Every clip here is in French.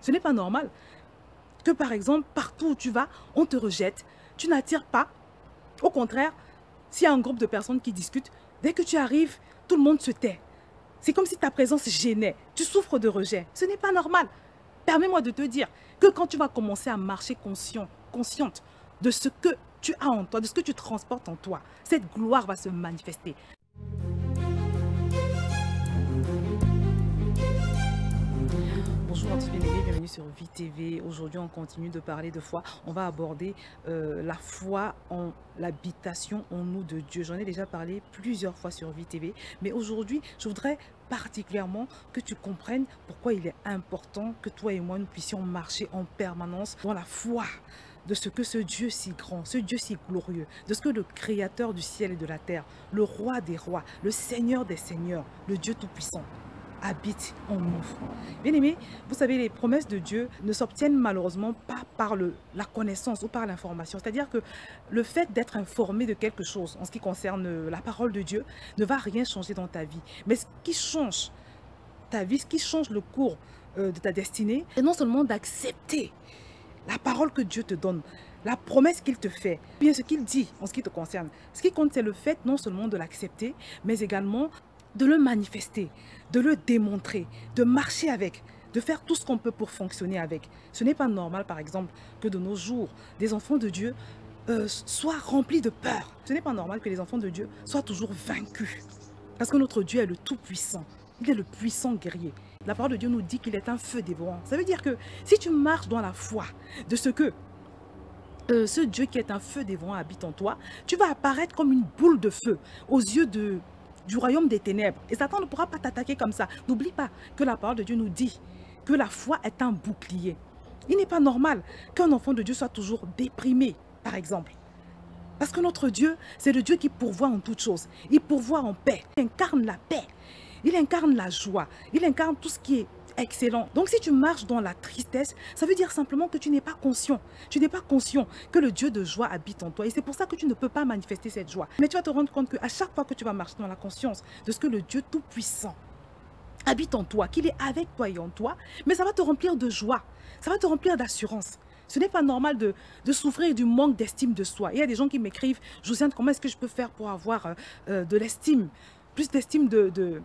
Ce n'est pas normal que, par exemple, partout où tu vas, on te rejette, tu n'attires pas. Au contraire, s'il y a un groupe de personnes qui discutent, dès que tu arrives, tout le monde se tait. C'est comme si ta présence gênait. Tu souffres de rejet. Ce n'est pas normal. Permets-moi de te dire que quand tu vas commencer à marcher consciente de ce que tu as en toi, de ce que tu transportes en toi, cette gloire va se manifester. Bonjour à tous bien-aimés, bienvenue sur VTV. Aujourd'hui, on continue de parler de foi. On va aborder la foi en l'habitation en nous de Dieu. J'en ai déjà parlé plusieurs fois sur VTV, mais aujourd'hui, je voudrais particulièrement que tu comprennes pourquoi il est important que toi et moi, nous puissions marcher en permanence dans la foi de ce que ce Dieu si grand, ce Dieu si glorieux, de ce que le Créateur du ciel et de la terre, le Roi des rois, le Seigneur des seigneurs, le Dieu tout-puissant, habite en nous. Bien aimé, vous savez, les promesses de Dieu ne s'obtiennent malheureusement pas par la connaissance ou par l'information. C'est-à-dire que le fait d'être informé de quelque chose en ce qui concerne la parole de Dieu ne va rien changer dans ta vie. Mais ce qui change ta vie, ce qui change le cours de ta destinée, c'est non seulement d'accepter la parole que Dieu te donne, la promesse qu'il te fait, bien ce qu'il dit en ce qui te concerne. Ce qui compte, c'est le fait non seulement de l'accepter, mais également de le manifester, de le démontrer, de marcher avec, de faire tout ce qu'on peut pour fonctionner avec. Ce n'est pas normal, par exemple, que de nos jours, des enfants de Dieu soient remplis de peur. Ce n'est pas normal que les enfants de Dieu soient toujours vaincus. Parce que notre Dieu est le tout-puissant. Il est le puissant guerrier. La parole de Dieu nous dit qu'il est un feu dévorant. Ça veut dire que si tu marches dans la foi de ce que ce Dieu qui est un feu dévorant habite en toi, tu vas apparaître comme une boule de feu aux yeux du royaume des ténèbres. Et Satan ne pourra pas t'attaquer comme ça. N'oublie pas que la parole de Dieu nous dit que la foi est un bouclier. Il n'est pas normal qu'un enfant de Dieu soit toujours déprimé, par exemple. Parce que notre Dieu, c'est le Dieu qui pourvoit en toutes choses. Il pourvoit en paix. Il incarne la paix. Il incarne la joie. Il incarne tout ce qui est excellent. Donc si tu marches dans la tristesse, ça veut dire simplement que tu n'es pas conscient. Tu n'es pas conscient que le Dieu de joie habite en toi. Et c'est pour ça que tu ne peux pas manifester cette joie. Mais tu vas te rendre compte qu'à chaque fois que tu vas marcher dans la conscience de ce que le Dieu tout-puissant habite en toi, qu'il est avec toi et en toi, mais ça va te remplir de joie. Ça va te remplir d'assurance. Ce n'est pas normal de souffrir du manque d'estime de soi. Il y a des gens qui m'écrivent, Josiane, comment est-ce que je peux faire pour avoir de l'estime, plus d'estime de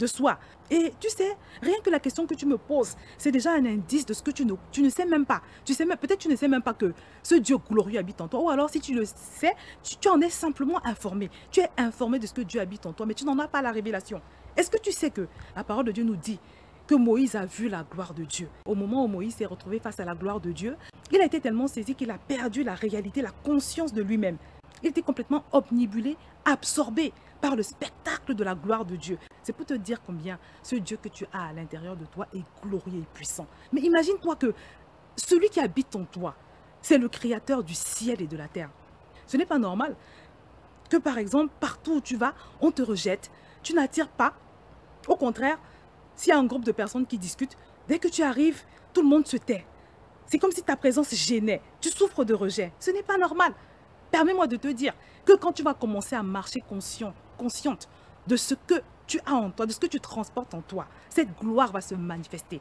soi. Et tu sais, rien que la question que tu me poses, c'est déjà un indice de ce que tu ne sais même pas. Peut-être tu ne sais même pas que ce Dieu glorieux habite en toi. Ou alors si tu le sais, tu en es simplement informé. Tu es informé de ce que Dieu habite en toi, mais tu n'en as pas la révélation. Est-ce que tu sais que la parole de Dieu nous dit que Moïse a vu la gloire de Dieu? Au moment où Moïse s'est retrouvé face à la gloire de Dieu, il a été tellement saisi qu'il a perdu la réalité, la conscience de lui-même. Il était complètement obnubilé, absorbé par le spectacle de la gloire de Dieu. C'est pour te dire combien ce Dieu que tu as à l'intérieur de toi est glorieux et puissant. Mais imagine-toi que celui qui habite en toi, c'est le Créateur du ciel et de la terre. Ce n'est pas normal que, par exemple, partout où tu vas, on te rejette, tu n'attires pas. Au contraire, s'il y a un groupe de personnes qui discutent, dès que tu arrives, tout le monde se tait. C'est comme si ta présence gênait. Tu souffres de rejet. Ce n'est pas normal. Permets-moi de te dire que quand tu vas commencer à marcher consciente de ce que tu as en toi, de ce que tu transportes en toi, cette gloire va se manifester.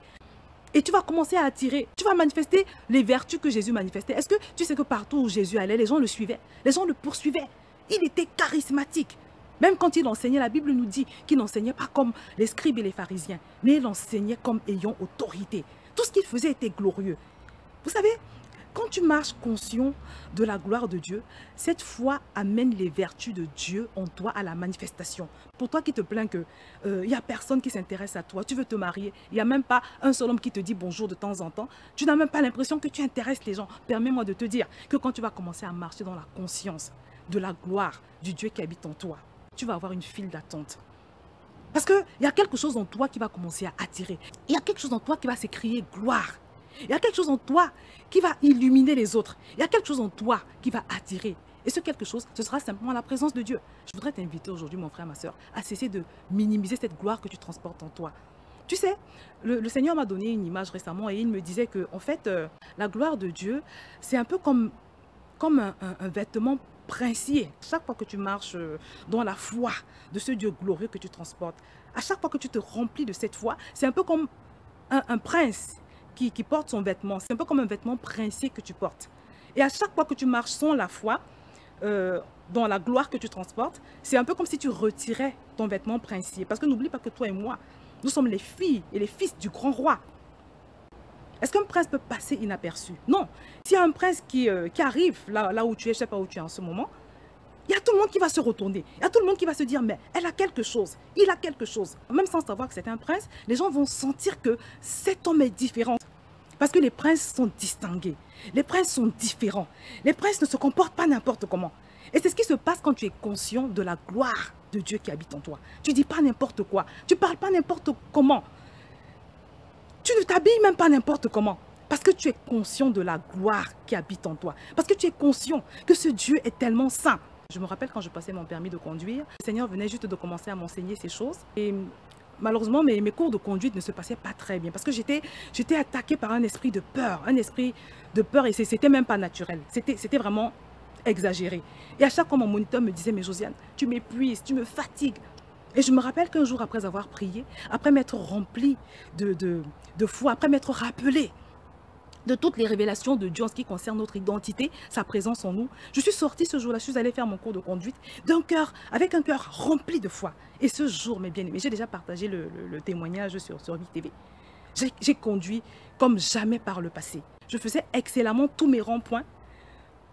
Et tu vas commencer à attirer, tu vas manifester les vertus que Jésus manifestait. Est-ce que tu sais que partout où Jésus allait, les gens le suivaient, les gens le poursuivaient. Il était charismatique. Même quand il enseignait, la Bible nous dit qu'il n'enseignait pas comme les scribes et les pharisiens, mais il enseignait comme ayant autorité. Tout ce qu'il faisait était glorieux. Vous savez, quand tu marches conscient de la gloire de Dieu, cette foi amène les vertus de Dieu en toi à la manifestation. Pour toi qui te plains qu'il n'y a personne qui s'intéresse à toi, tu veux te marier, il n'y a même pas un seul homme qui te dit bonjour de temps en temps, tu n'as même pas l'impression que tu intéresses les gens. Permets-moi de te dire que quand tu vas commencer à marcher dans la conscience de la gloire du Dieu qui habite en toi, tu vas avoir une file d'attente. Parce qu'il y a quelque chose en toi qui va commencer à attirer. Il y a quelque chose en toi qui va s'écrier gloire. Il y a quelque chose en toi qui va illuminer les autres. Il y a quelque chose en toi qui va attirer. Et ce quelque chose, ce sera simplement la présence de Dieu. Je voudrais t'inviter aujourd'hui, mon frère, ma soeur, à cesser de minimiser cette gloire que tu transportes en toi. Tu sais, le Seigneur m'a donné une image récemment et il me disait que, en fait, la gloire de Dieu, c'est un peu comme un vêtement princier. Chaque fois que tu marches dans la foi de ce Dieu glorieux que tu transportes, à chaque fois que tu te remplis de cette foi, c'est un peu comme un prince qui porte son vêtement, c'est un peu comme un vêtement princier que tu portes. Et à chaque fois que tu marches sans la foi, dans la gloire que tu transportes, c'est un peu comme si tu retirais ton vêtement princier. Parce que n'oublie pas que toi et moi, nous sommes les filles et les fils du grand roi. Est-ce qu'un prince peut passer inaperçu? Non. S'il y a un prince qui arrive là où tu es, je ne sais pas où tu es en ce moment, il y a tout le monde qui va se retourner. Il y a tout le monde qui va se dire, mais elle a quelque chose, il a quelque chose. Même sans savoir que c'est un prince, les gens vont sentir que cet homme est différent. Parce que les princes sont distingués. Les princes sont différents. Les princes ne se comportent pas n'importe comment. Et c'est ce qui se passe quand tu es conscient de la gloire de Dieu qui habite en toi. Tu ne dis pas n'importe quoi. Tu ne parles pas n'importe comment. Tu ne t'habilles même pas n'importe comment. Parce que tu es conscient de la gloire qui habite en toi. Parce que tu es conscient que ce Dieu est tellement saint. Je me rappelle quand je passais mon permis de conduire, le Seigneur venait juste de commencer à m'enseigner ces choses. Et malheureusement, mes cours de conduite ne se passaient pas très bien. Parce que j'étais attaquée par un esprit de peur. Un esprit de peur et c'était même pas naturel. C'était vraiment exagéré. Et à chaque fois, mon moniteur me disait, mais Josiane, tu m'épuises, tu me fatigues. Et je me rappelle qu'un jour, après avoir prié, après m'être remplie de foi, après m'être rappelée de toutes les révélations de Dieu en ce qui concerne notre identité, sa présence en nous, je suis sortie ce jour-là, je suis allée faire mon cours de conduite avec un cœur rempli de foi. Et ce jour, mes bien-aimés, j'ai déjà partagé le témoignage sur VTV. J'ai conduit comme jamais par le passé. Je faisais excellemment tous mes ronds-points,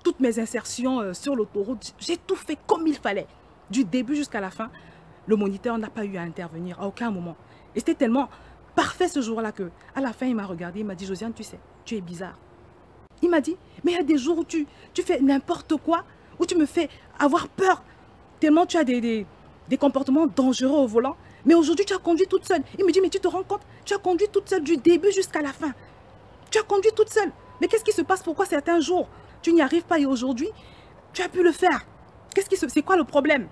toutes mes insertions sur l'autoroute. J'ai tout fait comme il fallait. Du début jusqu'à la fin, le moniteur n'a pas eu à intervenir à aucun moment. Et c'était tellement parfait ce jour-là que, à la fin, il m'a regardé, il m'a dit, Josiane, tu sais, tu es bizarre. Il m'a dit, mais il y a des jours où tu fais n'importe quoi, où tu me fais avoir peur, tellement tu as des comportements dangereux au volant. Mais aujourd'hui, tu as conduit toute seule. Il me dit, mais tu te rends compte, tu as conduit toute seule du début jusqu'à la fin. Tu as conduit toute seule. Mais qu'est-ce qui se passe? Pourquoi certains jours, tu n'y arrives pas et aujourd'hui, tu as pu le faire? C'est quoi le problème?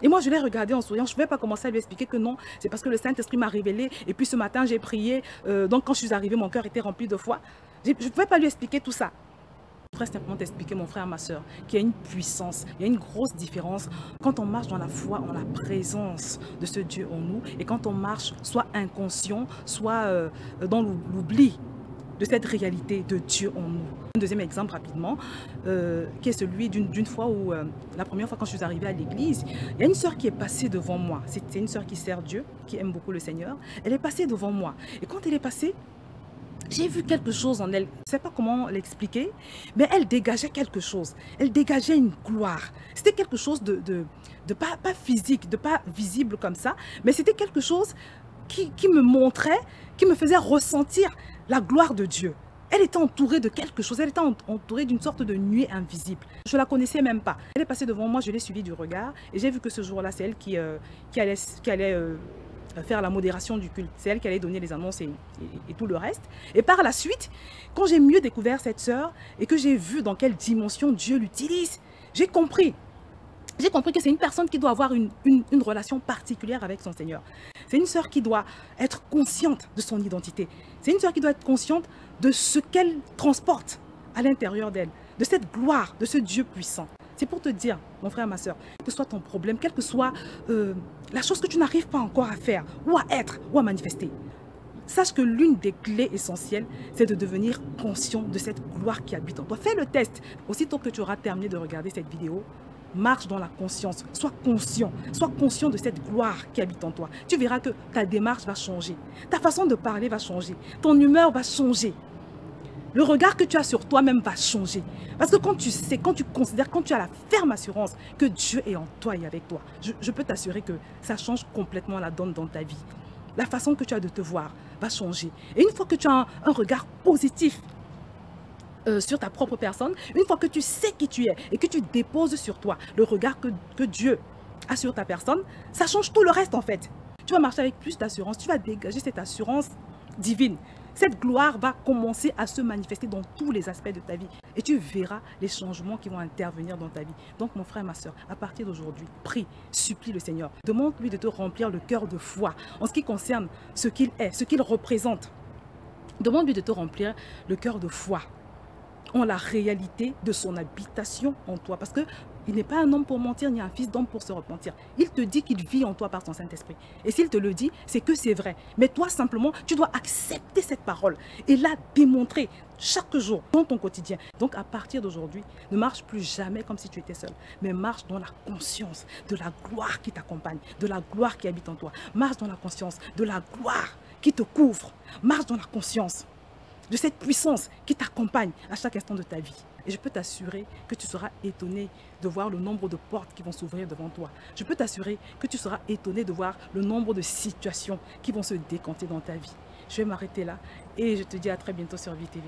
Et moi, je l'ai regardé en souriant. Je ne vais pas commencer à lui expliquer que non, c'est parce que le Saint-Esprit m'a révélé. Et puis ce matin, j'ai prié. Donc quand je suis arrivée, mon cœur était rempli de foi. Je ne pouvais pas lui expliquer tout ça. Je voudrais simplement t'expliquer, mon frère, ma soeur, qu'il y a une puissance, il y a une grosse différence quand on marche dans la foi, en la présence de ce Dieu en nous. Et quand on marche, soit inconscient, soit dans l'oubli de cette réalité de Dieu en nous. Un deuxième exemple rapidement, qui est celui d'une fois où, la première fois quand je suis arrivée à l'église, il y a une sœur qui est passée devant moi. C'est une sœur qui sert Dieu, qui aime beaucoup le Seigneur. Elle est passée devant moi. Et quand elle est passée, j'ai vu quelque chose en elle. Je ne sais pas comment l'expliquer, mais elle dégageait quelque chose. Elle dégageait une gloire. C'était quelque chose de pas physique, de pas visible comme ça, mais c'était quelque chose qui me montrait, qui me faisait ressentir la gloire de Dieu. Elle était entourée de quelque chose, elle était entourée d'une sorte de nuée invisible. Je ne la connaissais même pas. Elle est passée devant moi, je l'ai suivie du regard et j'ai vu que ce jour-là, c'est elle qui allait faire la modération du culte. C'est elle qui allait donner les annonces et tout le reste. Et par la suite, quand j'ai mieux découvert cette sœur et que j'ai vu dans quelle dimension Dieu l'utilise, j'ai compris. J'ai compris que c'est une personne qui doit avoir une relation particulière avec son Seigneur. C'est une sœur qui doit être consciente de son identité. C'est une sœur qui doit être consciente de ce qu'elle transporte à l'intérieur d'elle, de cette gloire, de ce Dieu puissant. C'est pour te dire, mon frère, ma soeur, quel que soit ton problème, quelle que soit la chose que tu n'arrives pas encore à faire, ou à être, ou à manifester, sache que l'une des clés essentielles, c'est de devenir conscient de cette gloire qui habite en toi. Fais le test. Aussitôt que tu auras terminé de regarder cette vidéo, marche dans la conscience, sois conscient de cette gloire qui habite en toi. Tu verras que ta démarche va changer, ta façon de parler va changer, ton humeur va changer. Le regard que tu as sur toi-même va changer. Parce que quand tu sais, quand tu considères, quand tu as la ferme assurance que Dieu est en toi et avec toi, je peux t'assurer que ça change complètement la donne dans ta vie. La façon que tu as de te voir va changer. Et une fois que tu as un regard positif sur ta propre personne, une fois que tu sais qui tu es et que tu déposes sur toi le regard que Dieu a sur ta personne, ça change tout le reste en fait. Tu vas marcher avec plus d'assurance, tu vas dégager cette assurance divine. Cette gloire va commencer à se manifester dans tous les aspects de ta vie. Et tu verras les changements qui vont intervenir dans ta vie. Donc mon frère, ma soeur, à partir d'aujourd'hui, prie, supplie le Seigneur. Demande-lui de te remplir le cœur de foi en ce qui concerne ce qu'il est, ce qu'il représente. Demande-lui de te remplir le cœur de foi en la réalité de son habitation en toi. Parce que Il n'est pas un homme pour mentir, ni un fils d'homme pour se repentir. Il te dit qu'il vit en toi par son Saint-Esprit. Et s'il te le dit, c'est que c'est vrai. Mais toi, simplement, tu dois accepter cette parole et la démontrer chaque jour dans ton quotidien. Donc, à partir d'aujourd'hui, ne marche plus jamais comme si tu étais seul, mais marche dans la conscience de la gloire qui t'accompagne, de la gloire qui habite en toi. Marche dans la conscience de la gloire qui te couvre. Marche dans la conscience de cette puissance qui t'accompagne à chaque instant de ta vie. Et je peux t'assurer que tu seras étonné de voir le nombre de portes qui vont s'ouvrir devant toi. Je peux t'assurer que tu seras étonné de voir le nombre de situations qui vont se décanter dans ta vie. Je vais m'arrêter là et je te dis à très bientôt sur VTV.